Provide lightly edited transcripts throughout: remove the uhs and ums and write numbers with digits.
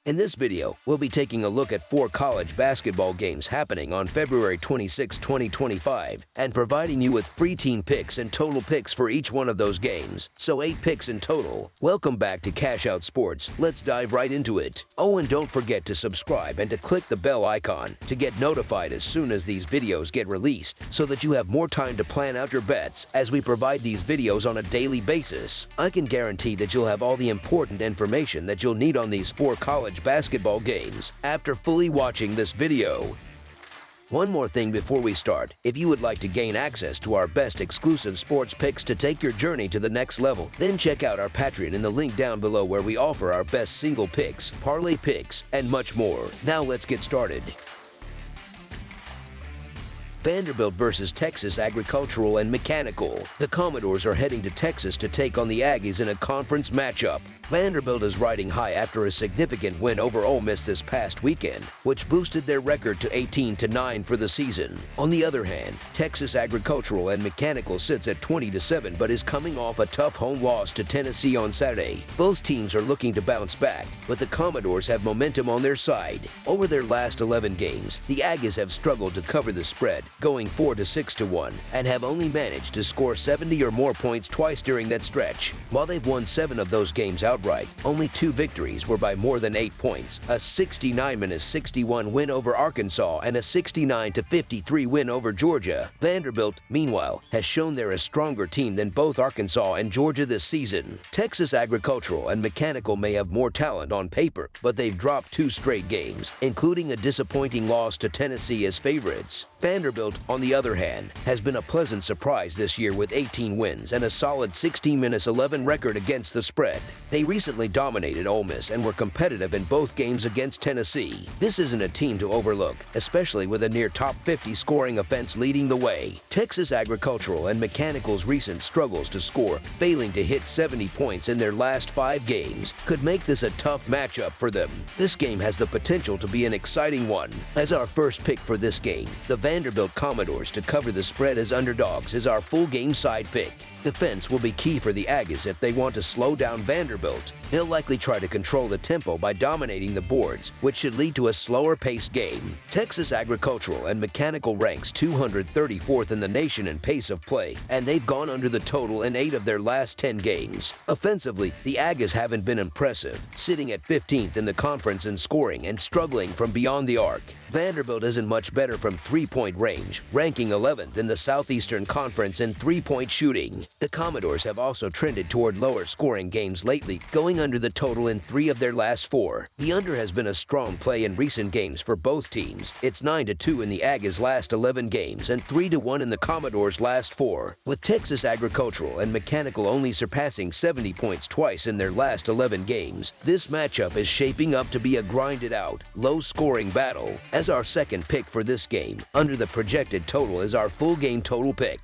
In this video, we'll be taking a look at 4 college basketball games happening on February 26, 2025, and providing you with free team picks and total picks for each one of those games, so 8 picks in total. Welcome back to Cash Out Sports. Let's dive right into it. Oh, and don't forget to subscribe and to click the bell icon to get notified as soon as these videos get released, so that you have more time to plan out your bets as we provide these videos on a daily basis. I can guarantee that you'll have all the important information that you'll need on these 4 college basketball games after fully watching this video. One more thing before we start. If you would like to gain access to our best exclusive sports picks to take your journey to the next level, then check out our Patreon in the link down below, where we offer our best single picks, parlay picks, and much more. Now let's get started. Vanderbilt versus Texas Agricultural and Mechanical. The Commodores are heading to Texas to take on the Aggies in a conference matchup. Vanderbilt is riding high after a significant win over Ole Miss this past weekend, which boosted their record to 18-9 for the season. On the other hand, Texas Agricultural and Mechanical sits at 20-7 but is coming off a tough home loss to Tennessee on Saturday. Both teams are looking to bounce back, but the Commodores have momentum on their side. Over their last 11 games, the Aggies have struggled to cover the spread, going 4-6-1, and have only managed to score 70 or more points twice during that stretch. While they've won 7 of those games outright, only 2 victories were by more than 8 points, a 69-61 win over Arkansas and a 69-53 win over Georgia. Vanderbilt, meanwhile, has shown they're a stronger team than both Arkansas and Georgia this season. Texas Agricultural and Mechanical may have more talent on paper, but they've dropped 2 straight games, including a disappointing loss to Tennessee as favorites. Vanderbilt, on the other hand, has been a pleasant surprise this year with 18 wins and a solid 16-11 record against the spread. They recently dominated Ole Miss and were competitive in both games against Tennessee. This isn't a team to overlook, especially with a near top 50 scoring offense leading the way. Texas Agricultural and Mechanical's recent struggles to score, failing to hit 70 points in their last 5 games, could make this a tough matchup for them. This game has the potential to be an exciting one. As our first pick for this game, the Vanderbilt Commodores to cover the spread as underdogs is our full game side pick. Defense will be key for the Aggies if they want to slow down Vanderbilt. They'll likely try to control the tempo by dominating the boards, which should lead to a slower-paced game. Texas Agricultural and Mechanical ranks 234th in the nation in pace of play, and they've gone under the total in 8 of their last 10 games. Offensively, the Aggies haven't been impressive, sitting at 15th in the conference in scoring and struggling from beyond the arc. Vanderbilt isn't much better from 3-point range, ranking 11th in the Southeastern Conference in 3-point shooting. The Commodores have also trended toward lower scoring games lately, going under the total in 3 of their last 4. The under has been a strong play in recent games for both teams. It's 9-2 in the Aggies' last 11 games and 3-1 in the Commodores' last 4. With Texas Agricultural and Mechanical only surpassing 70 points twice in their last 11 games, this matchup is shaping up to be a grinded-out, low-scoring battle. As our second pick for this game, under the projected total is our full game total pick.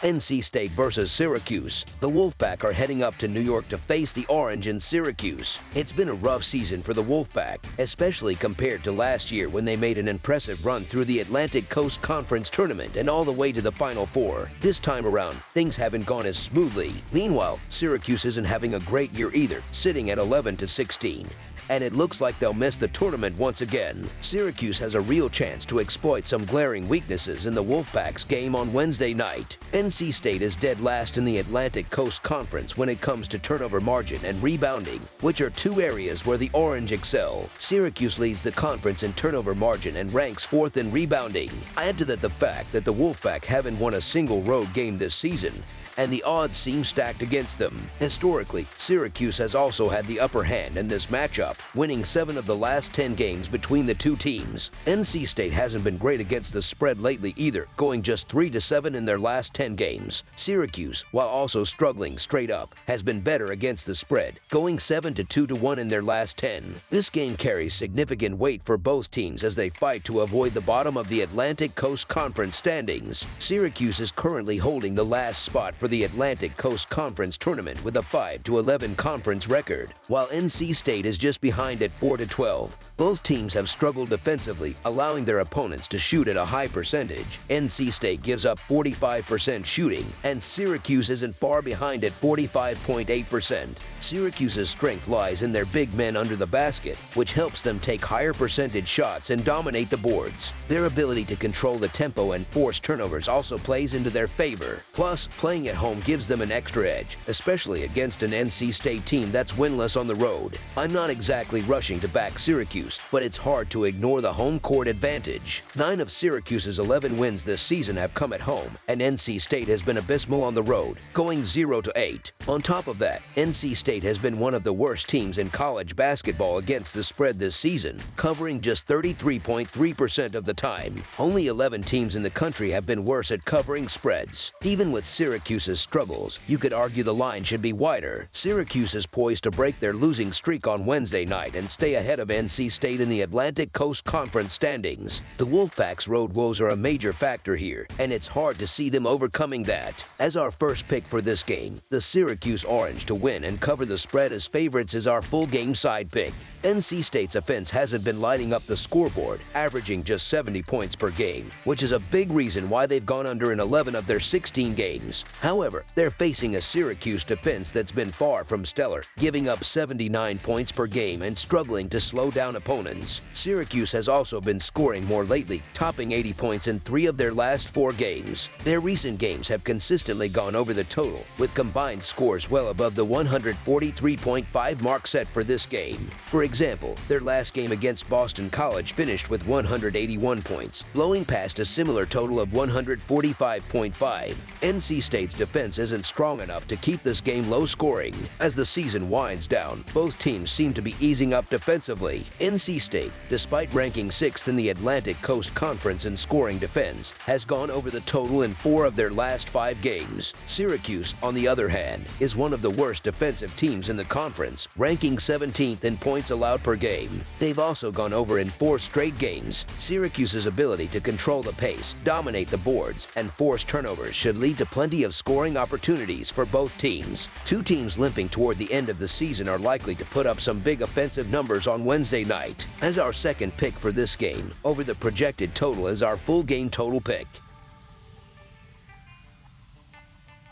NC State versus Syracuse. The Wolfpack are heading up to New York to face the Orange in Syracuse. It's been a rough season for the Wolfpack, especially compared to last year when they made an impressive run through the Atlantic Coast Conference Tournament and all the way to the Final Four. This time around, things haven't gone as smoothly. Meanwhile, Syracuse isn't having a great year either, sitting at 11-16. And it looks like they'll miss the tournament once again. Syracuse has a real chance to exploit some glaring weaknesses in the Wolfpack's game on Wednesday night. NC State is dead last in the Atlantic Coast Conference when it comes to turnover margin and rebounding, which are 2 areas where the Orange excel. Syracuse leads the conference in turnover margin and ranks 4th in rebounding. Add to that the fact that the Wolfpack haven't won a single road game this season, and the odds seem stacked against them. Historically, Syracuse has also had the upper hand in this matchup, winning 7 of the last 10 games between the 2 teams. NC State hasn't been great against the spread lately either, going just 3-7 in their last 10 games. Syracuse, while also struggling straight up, has been better against the spread, going 7-2-1 in their last 10. This game carries significant weight for both teams as they fight to avoid the bottom of the Atlantic Coast Conference standings. Syracuse is currently holding the last spot for for the Atlantic Coast Conference Tournament with a 5-11 conference record, while NC State is just behind at 4-12. Both teams have struggled defensively, allowing their opponents to shoot at a high percentage. NC State gives up 45% shooting, and Syracuse isn't far behind at 45.8%. Syracuse's strength lies in their big men under the basket, which helps them take higher percentage shots and dominate the boards. Their ability to control the tempo and force turnovers also plays into their favor. Plus, playing at home gives them an extra edge, especially against an NC State team that's winless on the road. I'm not exactly rushing to back Syracuse, but it's hard to ignore the home court advantage. 9 of Syracuse's 11 wins this season have come at home, and NC State has been abysmal on the road, going 0-8. On top of that, NC State has been one of the worst teams in college basketball against the spread this season, covering just 33.3% of the time. Only 11 teams in the country have been worse at covering spreads. Even with Syracuse's struggles, you could argue the line should be wider. Syracuse is poised to break their losing streak on Wednesday night and stay ahead of NC State in the Atlantic Coast Conference standings. The Wolfpack's road woes are a major factor here, and it's hard to see them overcoming that. As our first pick for this game, the Syracuse Orange to win and cover the spread as favorites is our full game side pick. NC State's offense hasn't been lighting up the scoreboard, averaging just 70 points per game, which is a big reason why they've gone under in 11 of their 16 games. However, they're facing a Syracuse defense that's been far from stellar, giving up 79 points per game and struggling to slow down opponents. Syracuse has also been scoring more lately, topping 80 points in 3 of their last 4 games. Their recent games have consistently gone over the total, with combined scores well above the 143.5 mark set for this game. For example, their last game against Boston College finished with 181 points, blowing past a similar total of 145.5. NC State's defense isn't strong enough to keep this game low scoring. As the season winds down, both teams seem to be easing up defensively. NC State, despite ranking 6th in the Atlantic Coast Conference in scoring defense, has gone over the total in 4 of their last 5 games. Syracuse, on the other hand, is one of the worst defensive teams in the conference, ranking 17th in points allowed per game. They've also gone over in 4 straight games. Syracuse's ability to control the pace, dominate the boards, and force turnovers should lead to plenty of scoring opportunities for both teams. 2 teams limping toward the end of the season are likely to put up some big offensive numbers on Wednesday night. As our second pick for this game, over the projected total is our full game total pick.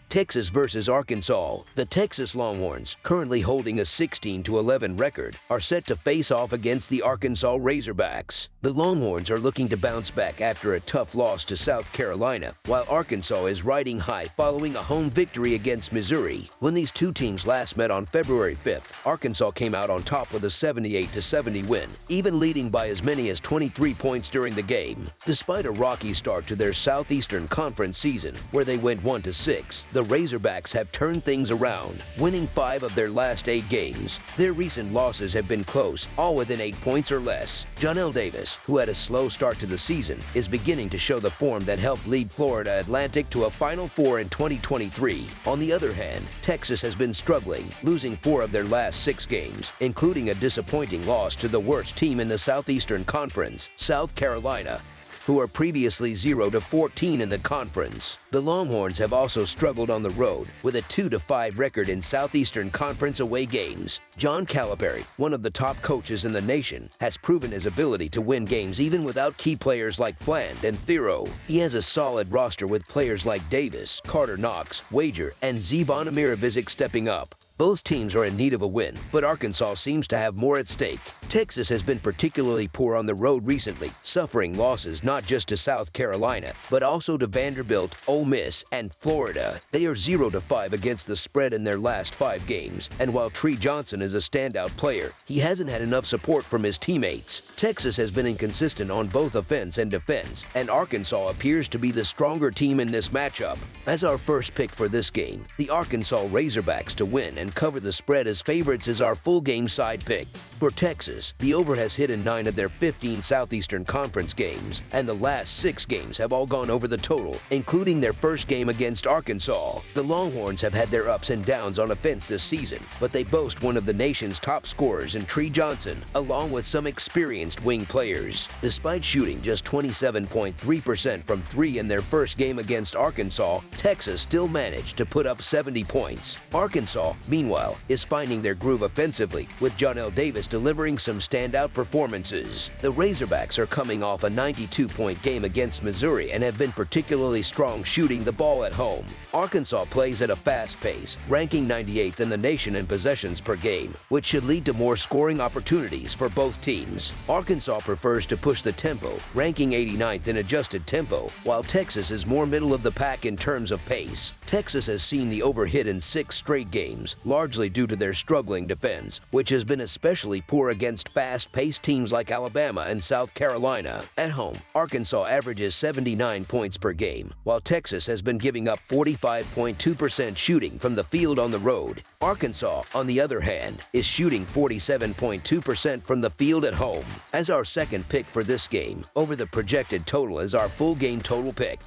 Texas versus Arkansas. The Texas Longhorns, currently holding a 16-11 record, are set to face off against the Arkansas Razorbacks. The Longhorns are looking to bounce back after a tough loss to South Carolina, while Arkansas is riding high following a home victory against Missouri. When these two teams last met on February 5th, Arkansas came out on top with a 78-70 win, even leading by as many as 23 points during the game. Despite a rocky start to their Southeastern Conference season, where they went 1-6, the Razorbacks have turned things around, winning 5 of their last 8 games. Their recent losses have been close, all within 8 points or less. Johnell Davis, who had a slow start to the season, is beginning to show the form that helped lead Florida Atlantic to a Final Four in 2023. On the other hand, Texas has been struggling, losing 4 of their last 6 games, including a disappointing loss to the worst team in the Southeastern Conference, South Carolina, who are previously 0-14 in the conference. The Longhorns have also struggled on the road, with a 2-5 record in Southeastern Conference away games. John Calipari, one of the top coaches in the nation, has proven his ability to win games even without key players like Fland and Thero. He has a solid roster with players like Davis, Carter Knox, Wager, and Zevon Amirovic stepping up. Both teams are in need of a win, but Arkansas seems to have more at stake. Texas has been particularly poor on the road recently, suffering losses not just to South Carolina, but also to Vanderbilt, Ole Miss, and Florida. They are 0-5 against the spread in their last 5 games, and while Tree Johnson is a standout player, he hasn't had enough support from his teammates. Texas has been inconsistent on both offense and defense, and Arkansas appears to be the stronger team in this matchup. As our first pick for this game, the Arkansas Razorbacks to win and cover the spread as favorites is our full game side pick. For Texas, the over has hit in 9 of their 15 Southeastern Conference games, and the last 6 games have all gone over the total, including their first game against Arkansas. The Longhorns have had their ups and downs on offense this season, but they boast one of the nation's top scorers in Tree Johnson, along with some experienced wing players. Despite shooting just 27.3% from 3 in their first game against Arkansas, Texas still managed to put up 70 points. Arkansas, meanwhile, is finding their groove offensively, with Johnell Davis delivering some standout performances. The Razorbacks are coming off a 92-point game against Missouri and have been particularly strong shooting the ball at home. Arkansas plays at a fast pace, ranking 98th in the nation in possessions per game, which should lead to more scoring opportunities for both teams. Arkansas prefers to push the tempo, ranking 89th in adjusted tempo, while Texas is more middle of the pack in terms of pace. Texas has seen the over hit in 6 straight games, largely due to their struggling defense, which has been especially poor against fast-paced teams like Alabama and South Carolina. At home, Arkansas averages 79 points per game, while Texas has been giving up 45.2% shooting from the field on the road. Arkansas, on the other hand, is shooting 47.2% from the field at home. As our second pick for this game, over the projected total is our full game total pick.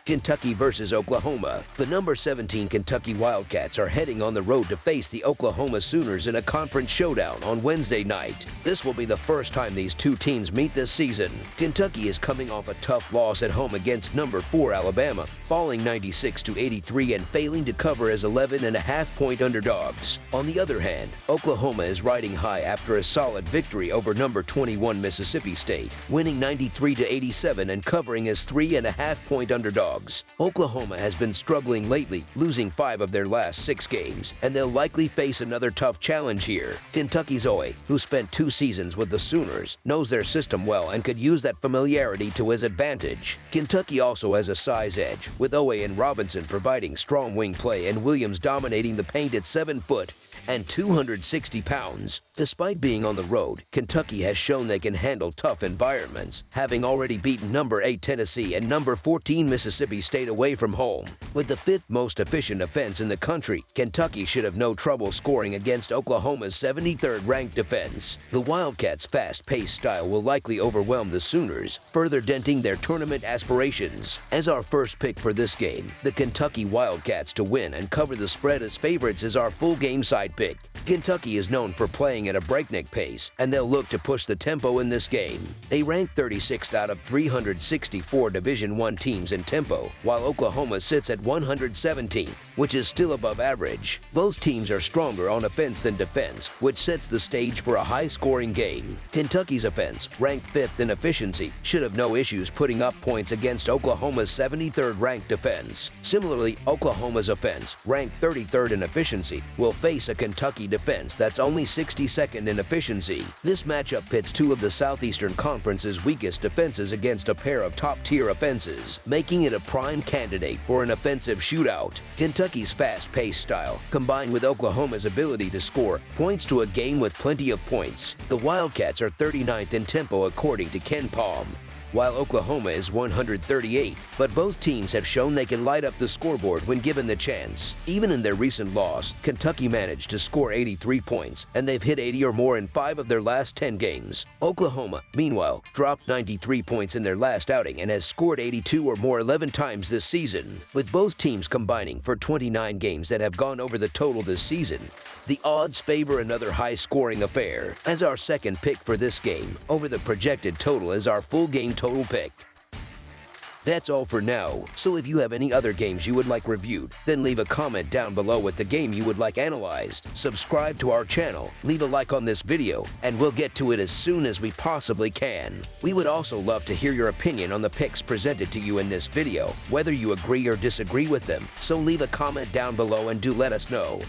Kentucky versus Oklahoma. The number 17 Kentucky Wildcats are heading on the road to face the Oklahoma Sooners in a conference showdown on Wednesday night. This will be the first time these two teams meet this season. Kentucky is coming off a tough loss at home against number 4 Alabama, falling 96-83 and failing to cover as 11.5-point underdogs. On the other hand, Oklahoma is riding high after a solid victory over number 21 Mississippi State, winning 93-87 and covering as 3.5-point underdogs. Oklahoma has been struggling lately, losing 5 of their last 6 games, and they'll likely face another tough challenge here. Kentucky's Owe, who spent 2 seasons with the Sooners, knows their system well and could use that familiarity to his advantage. Kentucky also has a size edge, with Owe and Robinson providing strong wing play and Williams dominating the paint at 7 foot and 260 pounds. Despite being on the road, Kentucky has shown they can handle tough environments, having already beaten number 8 Tennessee and number 14 Mississippi State away from home. With the 5th most efficient offense in the country, Kentucky should have no trouble scoring against Oklahoma's 73rd ranked defense. The Wildcats' fast-paced style will likely overwhelm the Sooners, further denting their tournament aspirations. As our first pick for this game, the Kentucky Wildcats to win and cover the spread as favorites is our full game side pick. Kentucky is known for playing at a breakneck pace, and they'll look to push the tempo in this game. They rank 36th out of 364 Division I teams in tempo, while Oklahoma sits at 117th, which is still above average. Both teams are stronger on offense than defense, which sets the stage for a high-scoring game. Kentucky's offense, ranked 5th in efficiency, should have no issues putting up points against Oklahoma's 73rd ranked defense. Similarly, Oklahoma's offense, ranked 33rd in efficiency, will face a Kentucky defense that's only 62nd in efficiency. This matchup pits 2 of the Southeastern Conference's weakest defenses against a pair of top-tier offenses, making it a prime candidate for an offensive shootout. Kentucky's fast-paced style, combined with Oklahoma's ability to score, points to a game with plenty of points. The Wildcats are 39th in tempo according to Ken Palm, while Oklahoma is 138th, but both teams have shown they can light up the scoreboard when given the chance. Even in their recent loss, Kentucky managed to score 83 points, and they've hit 80 or more in 5 of their last 10 games. Oklahoma, meanwhile, dropped 93 points in their last outing and has scored 82 or more 11 times this season. With both teams combining for 29 games that have gone over the total this season, the odds favor another high-scoring affair. As our second pick for this game, over the projected total is our full game total pick. That's all for now, so if you have any other games you would like reviewed, then leave a comment down below with the game you would like analyzed. Subscribe to our channel, leave a like on this video, and we'll get to it as soon as we possibly can. We would also love to hear your opinion on the picks presented to you in this video, whether you agree or disagree with them, so leave a comment down below and do let us know.